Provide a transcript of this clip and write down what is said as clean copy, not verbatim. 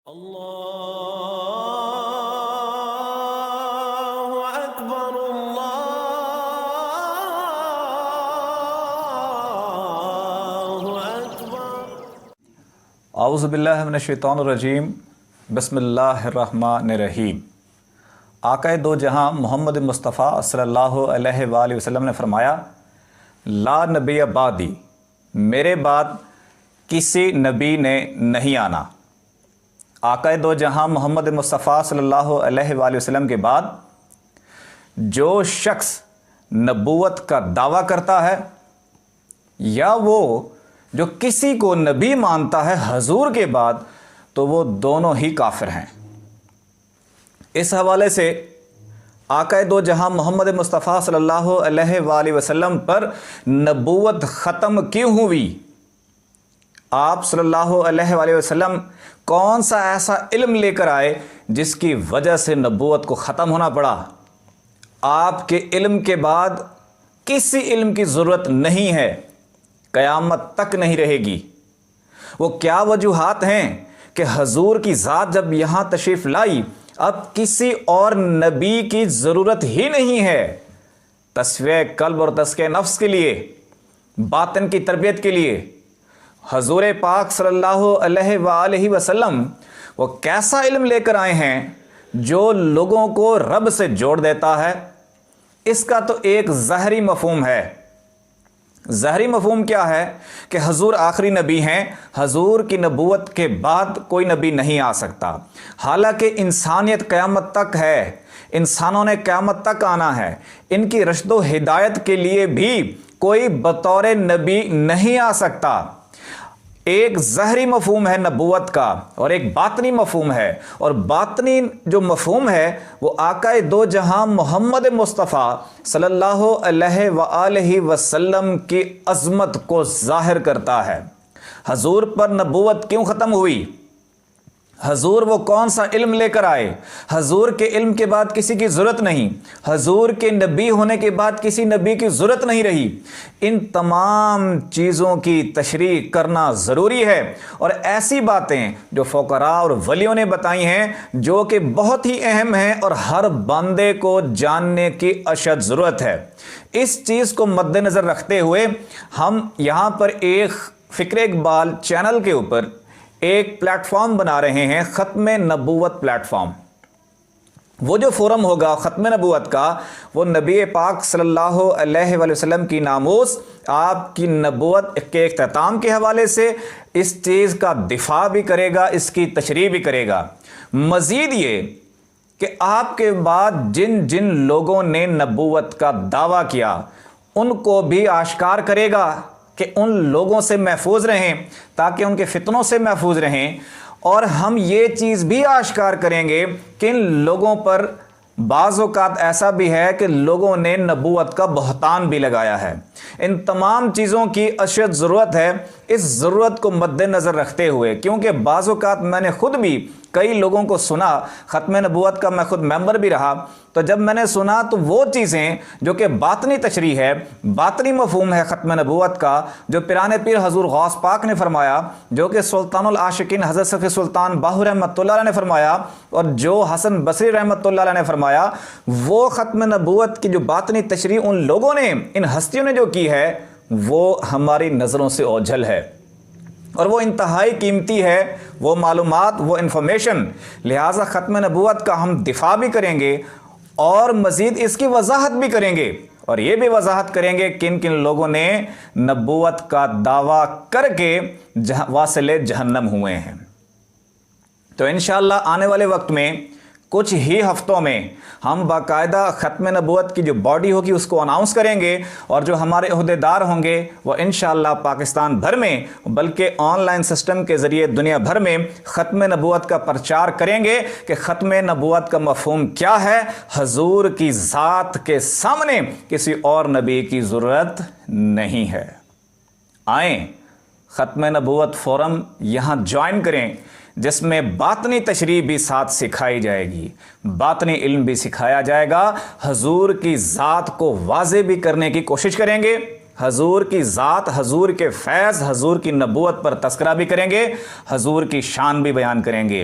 اللہ اکبر اللہ اکبر۔ اعوذ باللہ من الشیطان الرجیم، بسم اللہ الرحمن الرحیم۔ آقائے دو جہاں محمد مصطفیٰ صلی اللہ علیہ وآلہ وسلم نے فرمایا، لا نبی بعدی، میرے بعد کسی نبی نے نہیں آنا۔ آقائے دو جہاں محمد مصطفیٰ صلی اللہ علیہ وآلہ وسلم کے بعد جو شخص نبوت کا دعویٰ کرتا ہے یا وہ جو کسی کو نبی مانتا ہے حضور کے بعد، تو وہ دونوں ہی کافر ہیں۔ اس حوالے سے آقائے دو جہاں محمد مصطفیٰ صلی اللہ علیہ وآلہ وسلم پر نبوت ختم کیوں ہوئی؟ آپ صلی اللہ علیہ وآلہ وسلم کون سا ایسا علم لے کر آئے جس کی وجہ سے نبوت کو ختم ہونا پڑا؟ آپ کے علم کے بعد کسی علم کی ضرورت نہیں ہے، قیامت تک نہیں رہے گی۔ وہ کیا وجوہات ہیں کہ حضور کی ذات جب یہاں تشریف لائی اب کسی اور نبی کی ضرورت ہی نہیں ہے؟ تصفیہ قلب اور تزکیہ نفس کے لیے، باطن کی تربیت کے لیے حضور پاک صلی اللہ علیہ وآلہ وسلم وہ کیسا علم لے کر آئے ہیں جو لوگوں کو رب سے جوڑ دیتا ہے؟ اس کا تو ایک ظاہری مفہوم ہے۔ ظاہری مفہوم کیا ہے کہ حضور آخری نبی ہیں، حضور کی نبوت کے بعد کوئی نبی نہیں آ سکتا، حالانکہ انسانیت قیامت تک ہے، انسانوں نے قیامت تک آنا ہے، ان کی رشد و ہدایت کے لیے بھی کوئی بطور نبی نہیں آ سکتا۔ ایک ظاہری مفہوم ہے نبوت کا اور ایک باطنی مفہوم ہے، اور باطنی جو مفہوم ہے وہ آقائے دو جہاں محمد مصطفیٰ صلی اللہ علیہ وآلہ وسلم کی عظمت کو ظاہر کرتا ہے۔ حضور پر نبوت کیوں ختم ہوئی؟ حضور وہ کون سا علم لے کر آئے؟ حضور کے علم کے بعد کسی کی ضرورت نہیں، حضور کے نبی ہونے کے بعد کسی نبی کی ضرورت نہیں رہی۔ ان تمام چیزوں کی تشریح کرنا ضروری ہے، اور ایسی باتیں جو فقراء اور ولیوں نے بتائی ہیں جو کہ بہت ہی اہم ہیں اور ہر بندے کو جاننے کی اشد ضرورت ہے۔ اس چیز کو مد نظر رکھتے ہوئے ہم یہاں پر ایک فکر اقبال چینل کے اوپر ایک پلیٹ فارم بنا رہے ہیں، ختم نبوت پلیٹ فارم۔ وہ جو فورم ہوگا ختم نبوت کا، وہ نبی پاک صلی اللہ علیہ وآلہ وسلم کی ناموس، آپ کی نبوت کے اختتام کے حوالے سے اس چیز کا دفاع بھی کرے گا، اس کی تشریح بھی کرے گا۔ مزید یہ کہ آپ کے بعد جن جن لوگوں نے نبوت کا دعویٰ کیا ان کو بھی آشکار کرے گا کہ ان لوگوں سے محفوظ رہیں تاکہ ان کے فتنوں سے محفوظ رہیں، اور ہم یہ چیز بھی آشکار کریں گے کہ ان لوگوں پر بعض اوقات ایسا بھی ہے کہ لوگوں نے نبوت کا بہتان بھی لگایا ہے۔ ان تمام چیزوں کی اشد ضرورت ہے، اس ضرورت کو مد نظر رکھتے ہوئے، کیونکہ بعض اوقات میں نے خود بھی کئی لوگوں کو سنا، ختم نبوت کا میں خود ممبر بھی رہا، تو جب میں نے سنا تو وہ چیزیں جو کہ باطنی تشریح ہے، باطنی مفہوم ہے ختم نبوت کا، جو پیرانے پیر حضور غوث پاک نے فرمایا، جو کہ سلطان العاشقین حضرت صفی سلطان باہو رحمۃ اللہ علیہ نے فرمایا، اور جو حسن بصری رحمۃ اللہ علیہ نے فرمایا، وہ ختم نبوت کی جو باطنی تشریح ان لوگوں نے، ان ہستیوں نے جو کی ہے، وہ ہماری نظروں سے اوجھل ہے اور وہ انتہائی قیمتی ہے، وہ معلومات، وہ انفارمیشن۔ لہٰذا ختم نبوت کا ہم دفاع بھی کریں گے اور مزید اس کی وضاحت بھی کریں گے، اور یہ بھی وضاحت کریں گے کن کن لوگوں نے نبوت کا دعویٰ کر کے واصل جہنم ہوئے ہیں۔ تو انشاءاللہ آنے والے وقت میں کچھ ہی ہفتوں میں ہم باقاعدہ ختم نبوت کی جو باڈی ہوگی اس کو اناؤنس کریں گے، اور جو ہمارے عہدیدار ہوں گے وہ انشاءاللہ پاکستان بھر میں بلکہ آن لائن سسٹم کے ذریعے دنیا بھر میں ختم نبوت کا پرچار کریں گے کہ ختم نبوت کا مفہوم کیا ہے۔ حضور کی ذات کے سامنے کسی اور نبی کی ضرورت نہیں ہے۔ آئیں ختم نبوت فورم یہاں جوائن کریں، جس میں باطنی تشریح بھی ساتھ سکھائی جائے گی، باطنی علم بھی سکھایا جائے گا، حضور کی ذات کو واضح بھی کرنے کی کوشش کریں گے، حضور کی ذات، حضور کے فیض، حضور کی نبوت پر تذکرہ بھی کریں گے، حضور کی شان بھی بیان کریں گے۔